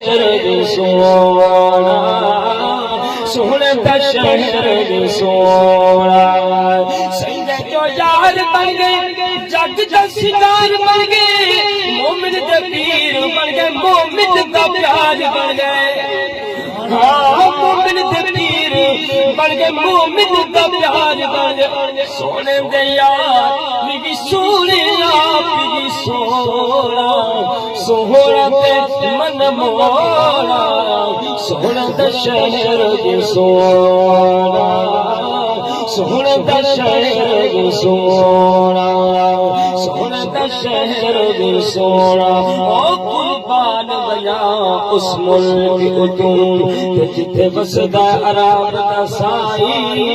सोना सोने दा शहर सोना सैयद जो यार बन गए जग दा सितार बन गए मोमिन दे पीर बन गए मोमिन दा प्यार बन गए हाँ मोमिन दे पीर बन गए मोमिन दा प्यार बन गए सोने दे यार मिगी सोने आपकी सोना सोहरा ते मन मोरा सोहरा दा शहर सोना सोहरा दा शहर सोना सोहरा दा शहर सोना ओ कुर्बान बया उस मुल्क तुम जिथे बसदा अरब दा साई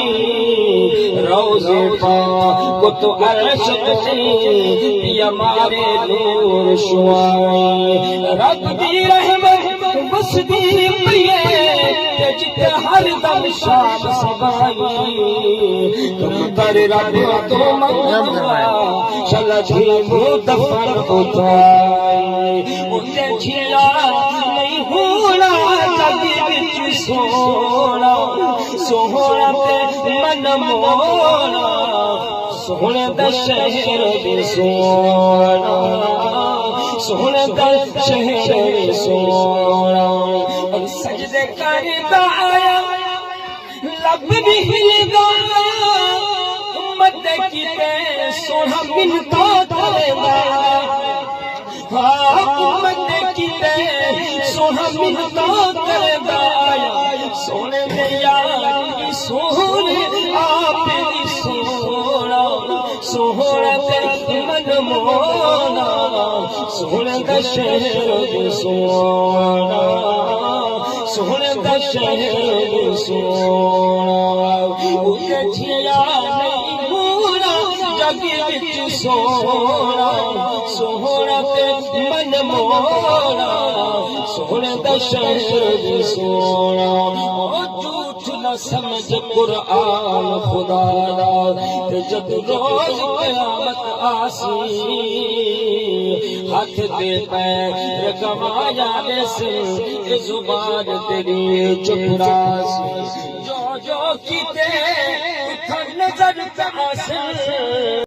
रोज़े पाक को तो अर्श पिया मारे नूर शुआई रब दी रहमत बसदी पिए जिते हर दम शाम सबाई तुम कर रब तो मंगवा चला झीमू दफन उठाई उते झिला नहीं होना जग विच सोना सोहरा ते मन मोना सोहने दा शहर सोना सोहने दा शहर सोना सजदे करदा आया लब भी हिलदा उम्मत किते सोना मिनता करदा हाँ उम्मत किते सोना मिनता करदा सोने दे यार सोने आप सोना सोहरा ते मन मोना सोहरा दा शहर सोना सोहरा दा शहर सोना उते झिया नहीं पूरा जग विच सोना सोहरा ते मन मोना सोहरा दा शहर सोना झूठ न समझ कुरान खुदा दा ते जब रोज क़यामत आसी हाथ दे पैर गवाया से जुबान तेरी चुपरासी जो जो कीते नजर पे आसे